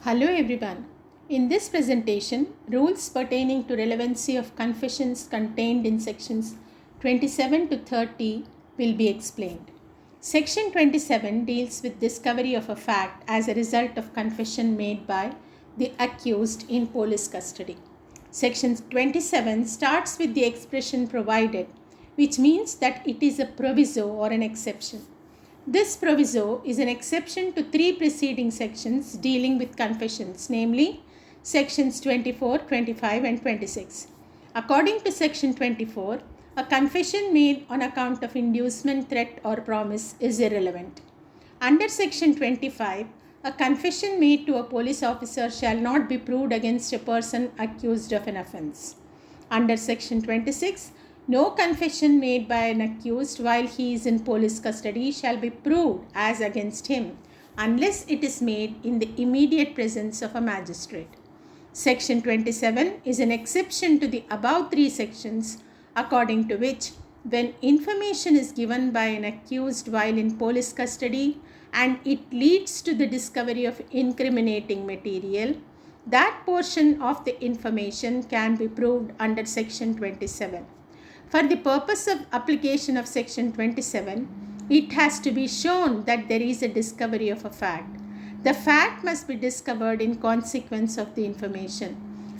Hello everyone. In this presentation, rules pertaining to relevancy of confessions contained in sections 27 to 30 will be explained. Section 27 deals with discovery of a fact as a result of confession made by the accused in police custody. Section 27 starts with the expression provided, which means that it is a proviso or an exception. This proviso is an exception to three preceding sections dealing with confessions, namely sections 24, 25, and 26. According to section 24, a confession made on account of inducement, threat, or promise is irrelevant. Under section 25, a confession made to a police officer shall not be proved against a person accused of an offense. Under section 26, no confession made by an accused while he is in police custody shall be proved as against him unless it is made in the immediate presence of a magistrate. Section 27 is an exception to the above three sections, according to which when information is given by an accused while in police custody and it leads to the discovery of incriminating material, that portion of the information can be proved under section 27. For the purpose of application of section 27, it has to be shown that there is a discovery of a fact. The fact must be discovered in consequence of the information.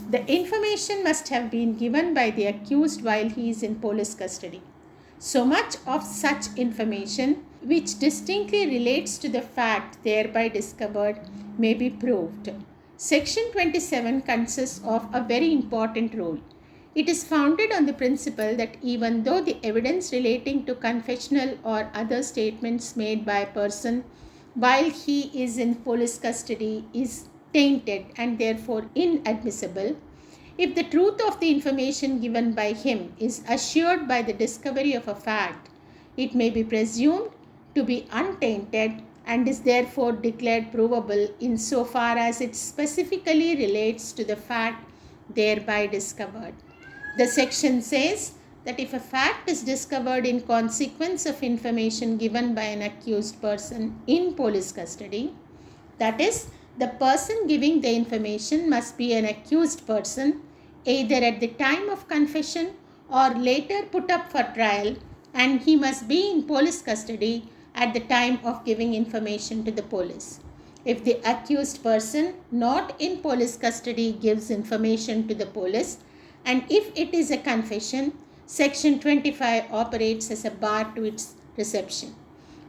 The information must have been given by the accused while he is in police custody. So much of such information which distinctly relates to the fact thereby discovered may be proved. Section 27 consists of a very important rule. It is founded on the principle that even though the evidence relating to confessional or other statements made by a person while he is in police custody is tainted and therefore inadmissible, if the truth of the information given by him is assured by the discovery of a fact, it may be presumed to be untainted and is therefore declared provable insofar as it specifically relates to the fact thereby discovered. The section says that if a fact is discovered in consequence of information given by an accused person in police custody, that is, the person giving the information must be an accused person either at the time of confession or later put up for trial, and he must be in police custody at the time of giving information to the police. If the accused person not in police custody gives information to the police, and if it is a confession, section 25 operates as a bar to its reception.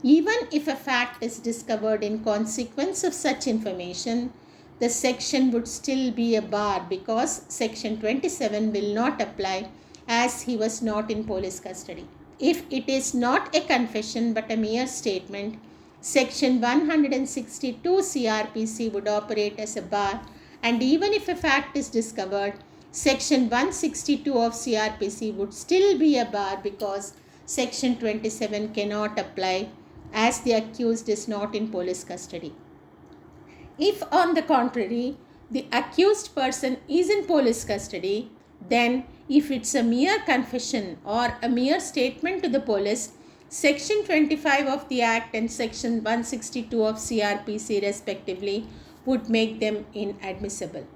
Even if a fact is discovered in consequence of such information, the section would still be a bar because section 27 will not apply as he was not in police custody. If it is not a confession but a mere statement, section 162 CRPC would operate as a bar, and even if a fact is discovered, section 162 of CRPC would still be a bar because section 27 cannot apply as the accused is not in police custody. If on the contrary, the accused person is in police custody, then if it's a mere confession or a mere statement to the police, section 25 of the Act and section 162 of CRPC respectively would make them inadmissible.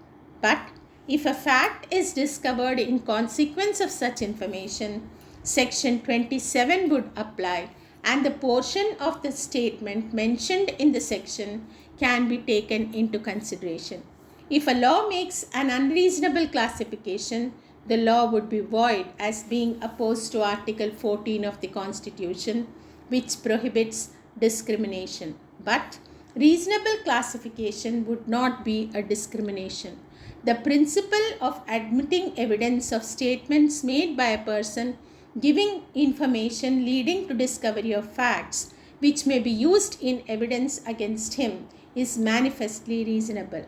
But if a fact is discovered in consequence of such information, section 27 would apply and the portion of the statement mentioned in the section can be taken into consideration. If a law makes an unreasonable classification, the law would be void as being opposed to Article 14 of the Constitution, which prohibits discrimination. But reasonable classification would not be a discrimination. The principle of admitting evidence of statements made by a person giving information leading to discovery of facts which may be used in evidence against him is manifestly reasonable.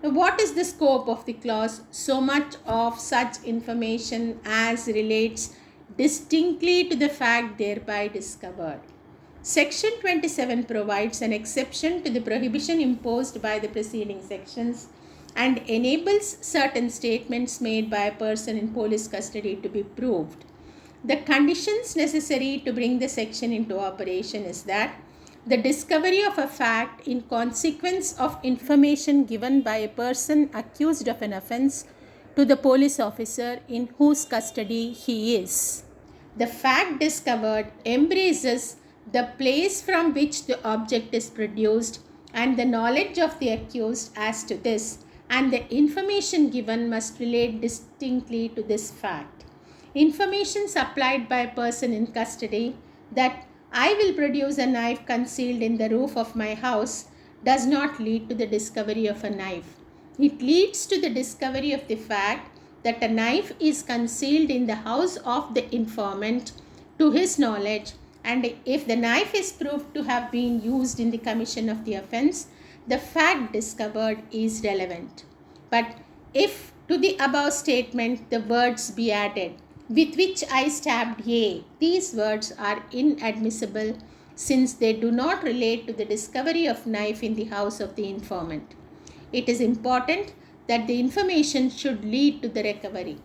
Now, what is the scope of the clause? So much of such information as relates distinctly to the fact thereby discovered. Section 27 provides an exception to the prohibition imposed by the preceding sections and enables certain statements made by a person in police custody to be proved. The conditions necessary to bring the section into operation is that The discovery of a fact in consequence of information given by a person accused of an offense to the police officer in whose custody he is. The fact discovered embraces the place from which the object is produced and the knowledge of the accused as to this, and the information given must relate distinctly to this fact. Information supplied by a person in custody that I will produce a knife concealed in the roof of my house does not lead to the discovery of a knife. It leads to the discovery of the fact that a knife is concealed in the house of the informant to his knowledge, and if the knife is proved to have been used in the commission of the offense, the fact discovered is relevant. But if to the above statement the words be added, with which I stabbed A, these words are inadmissible since they do not relate to the discovery of knife in the house of the informant. It is important that the information should lead to the recovery.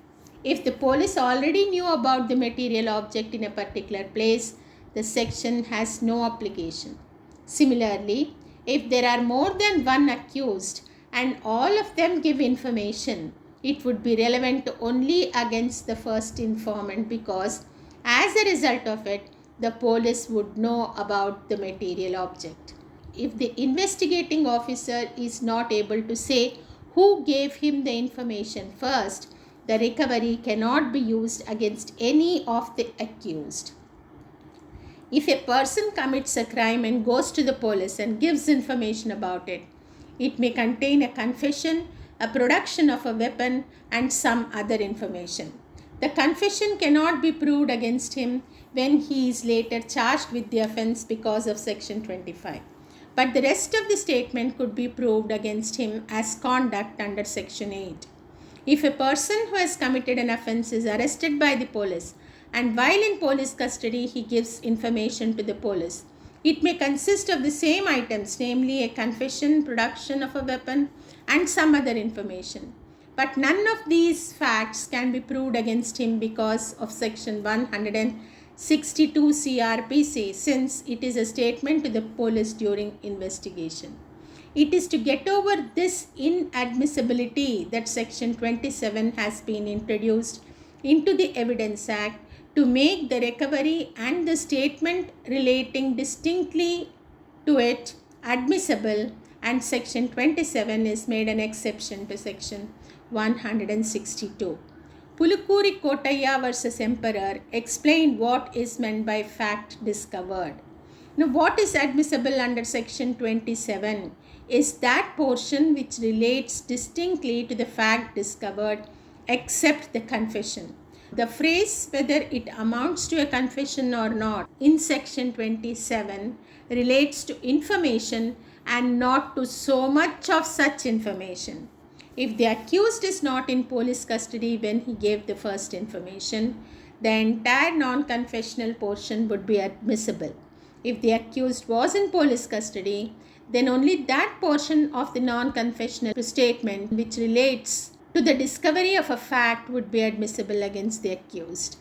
If the police already knew about the material object in a particular place, the section has no application. Similarly, if there are more than one accused and all of them give information, it would be relevant only against the first informant because as a result of it, the police would know about the material object. If the investigating officer is not able to say who gave him the information first, the recovery cannot be used against any of the accused. If a person commits a crime and goes to the police and gives information about it, it may contain a confession, a production of a weapon, and some other information. The confession cannot be proved against him when he is later charged with the offense because of Section 25. But the rest of the statement could be proved against him as conduct under Section 8. If a person who has committed an offense is arrested by the police and while in police custody he gives information to the police, it may consist of the same items, namely a confession, production of a weapon, and some other information. But none of these facts can be proved against him because of Section 162 CRPC, since it is a statement to the police during investigation. It is to get over this inadmissibility that Section 27 has been introduced into the Evidence Act to make the recovery and the statement relating distinctly to it admissible, and Section 27 is made an exception to Section 162. Pulukuri Kotaya versus Emperor explained what is meant by fact discovered. Now, what is admissible under Section 27 is that portion which relates distinctly to the fact discovered except the confession. The phrase whether it amounts to a confession or not in Section 27 relates to information and not to so much of such information. If the accused is not in police custody when he gave the first information, the entire non-confessional portion would be admissible. If the accused was in police custody, then only that portion of the non-confessional statement which relates to the discovery of a fact would be admissible against the accused.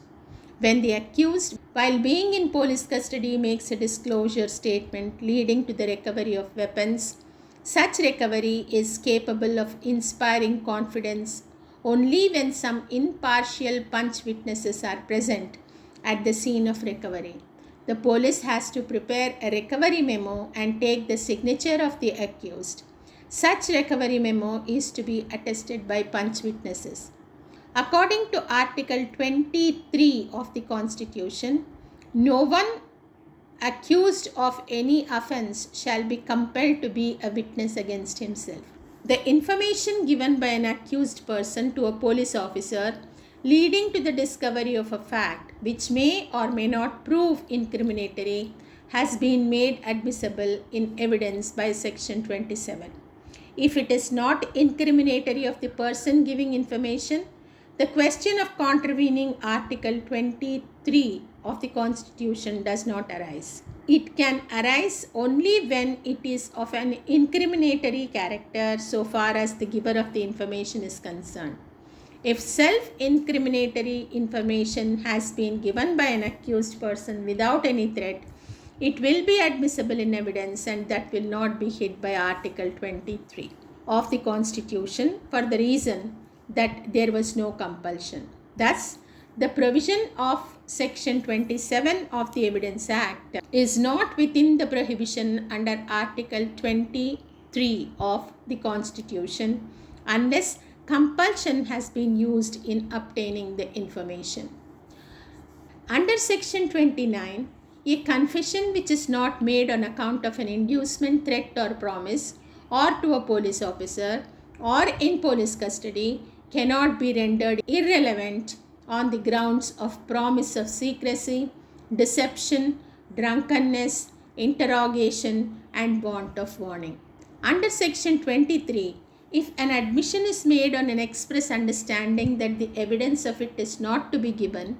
When the accused, while being in police custody, makes a disclosure statement leading to the recovery of weapons, such recovery is capable of inspiring confidence only when some impartial punch witnesses are present at the scene of recovery. The police has to prepare a recovery memo and take the signature of the accused. Such recovery memo is to be attested by punch witnesses. According to Article 23 of the Constitution, no one accused of any offense shall be compelled to be a witness against himself. The information given by an accused person to a police officer leading to the discovery of a fact which may or may not prove incriminatory has been made admissible in evidence by Section 27. If it is not incriminatory of the person giving information, the question of contravening Article 23 of the Constitution does not arise. It can arise only when it is of an incriminatory character so far as the giver of the information is concerned. If self-incriminatory information has been given by an accused person without any threat, it will be admissible in evidence, and that will not be hit by Article 23 of the Constitution for the reason that there was no compulsion. Thus, the provision of Section 27 of the Evidence Act is not within the prohibition under Article 23 of the Constitution unless compulsion has been used in obtaining the information. Under Section 29, a confession which is not made on account of an inducement, threat, or promise, or to a police officer, or in police custody, cannot be rendered irrelevant on the grounds of promise of secrecy, deception, drunkenness, interrogation, and want of warning. Under Section 23, if an admission is made on an express understanding that the evidence of it is not to be given,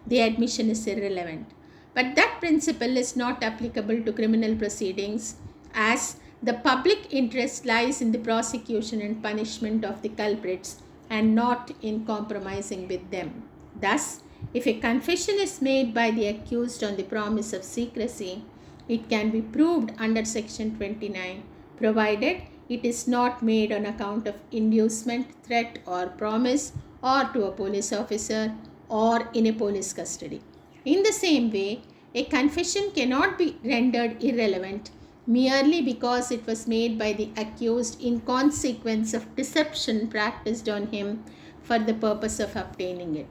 the admission is irrelevant. But that principle is not applicable to criminal proceedings, as the public interest lies in the prosecution and punishment of the culprits and not in compromising with them. Thus, if a confession is made by the accused on the promise of secrecy, it can be proved under Section 29, provided it is not made on account of inducement, threat, or promise, or to a police officer, or in a police custody. In the same way, a confession cannot be rendered irrelevant merely because it was made by the accused in consequence of deception practiced on him for the purpose of obtaining it.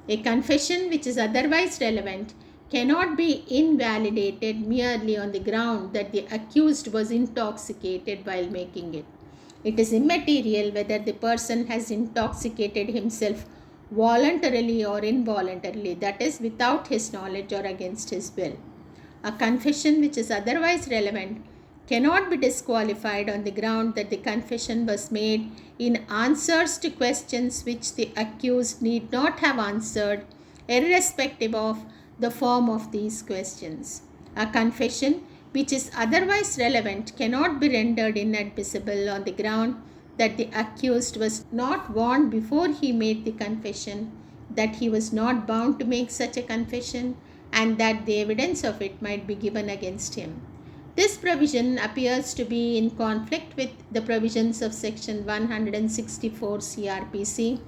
A confession which is otherwise relevant cannot be invalidated merely on the ground that the accused was intoxicated while making it. It is immaterial whether the person has intoxicated himself voluntarily or involuntarily, that is, without his knowledge or against his will. A confession which is otherwise relevant cannot be disqualified on the ground that the confession was made in answers to questions which the accused need not have answered, irrespective of the form of these questions. A confession which is otherwise relevant cannot be rendered inadmissible on the ground that the accused was not warned before he made the confession, that he was not bound to make such a confession, and that the evidence of it might be given against him. This provision appears to be in conflict with the provisions of Section 164 CRPC,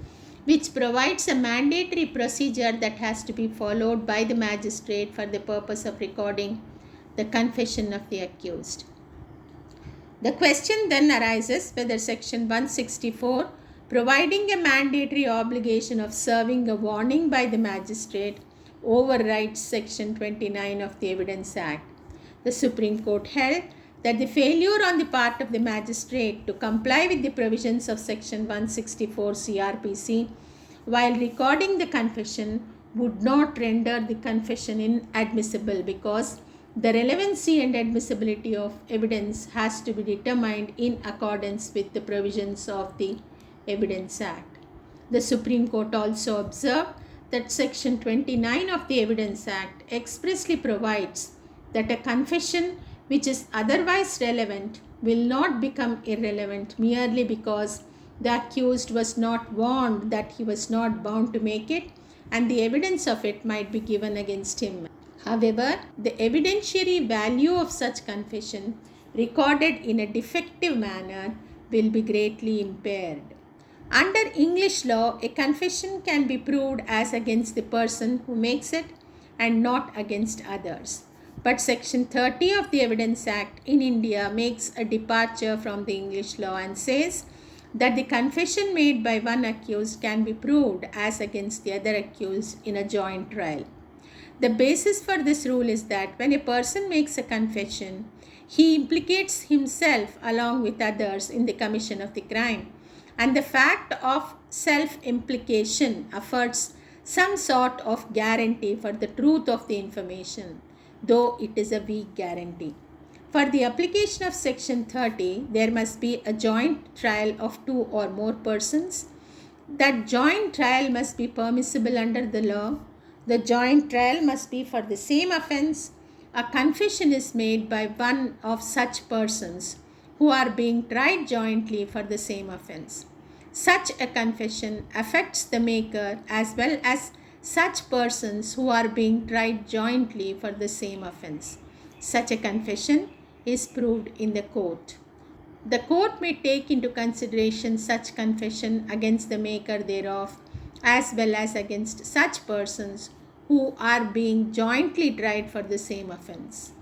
which provides a mandatory procedure that has to be followed by the magistrate for the purpose of recording the confession of the accused. The question then arises whether Section 164, providing a mandatory obligation of serving a warning by the magistrate, overrides Section 29 of the Evidence Act. The Supreme Court held that the failure on the part of the magistrate to comply with the provisions of Section 164 CRPC while recording the confession would not render the confession inadmissible, because the relevancy and admissibility of evidence has to be determined in accordance with the provisions of the Evidence Act. The Supreme Court also observed that Section 29 of the Evidence Act expressly provides that a confession which is otherwise relevant will not become irrelevant merely because the accused was not warned that he was not bound to make it and the evidence of it might be given against him. However, the evidentiary value of such confession recorded in a defective manner will be greatly impaired. Under English law, a confession can be proved as against the person who makes it and not against others. But Section 30 of the Evidence Act in India makes a departure from the English law and says that the confession made by one accused can be proved as against the other accused in a joint trial. The basis for this rule is that when a person makes a confession, he implicates himself along with others in the commission of the crime, and the fact of self-implication affords some sort of guarantee for the truth of the information, though it is a weak guarantee. For the application of Section 30, there must be a joint trial of two or more persons. That joint trial must be permissible under the law. The joint trial must be for the same offense. A confession is made by one of such persons who are being tried jointly for the same offense. Such a confession affects the maker as well as such persons who are being tried jointly for the same offense. such a confession is proved in the court. The court may take into consideration such confession against the maker thereof, as well as against such persons who are being jointly tried for the same offense.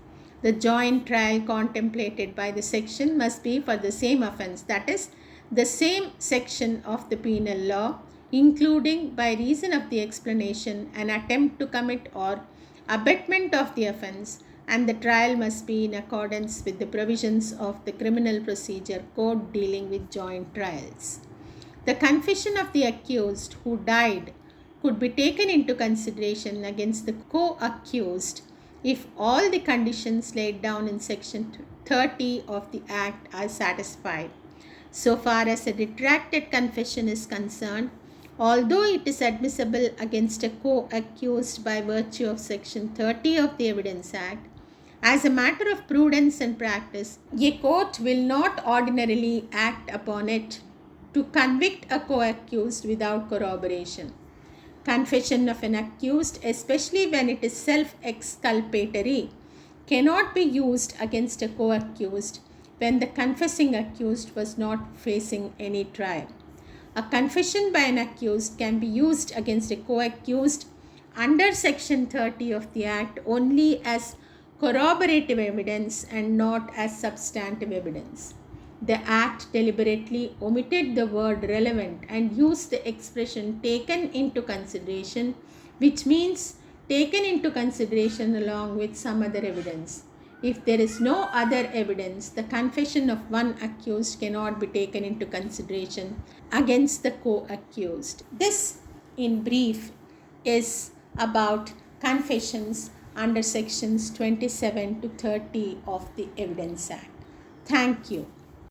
The joint trial contemplated by the section must be for the same offense, that is, the same section of the penal law, including, by reason of the explanation, an attempt to commit or abetment of the offense, and the trial must be in accordance with the provisions of the Criminal Procedure Code dealing with joint trials. The confession of the accused who died could be taken into consideration against the co-accused if all the conditions laid down in section 30 of the Act are satisfied. So far as a retracted confession is concerned, although it is admissible against a co-accused by virtue of section 30 of the Evidence Act, as a matter of prudence and practice, a court will not ordinarily act upon it to convict a co-accused without corroboration. Confession of an accused, especially when it is self-exculpatory, cannot be used against a co-accused when the confessing accused was not facing any trial. A confession by an accused can be used against a co-accused under section 30 of the Act only as corroborative evidence and not as substantive evidence. The Act deliberately omitted the word relevant and used the expression taken into consideration, which means taken into consideration along with some other evidence. If there is no other evidence, the confession of one accused cannot be taken into consideration against the co-accused. This, in brief, is about confessions under sections 27 to 30 of the Evidence Act. Thank you.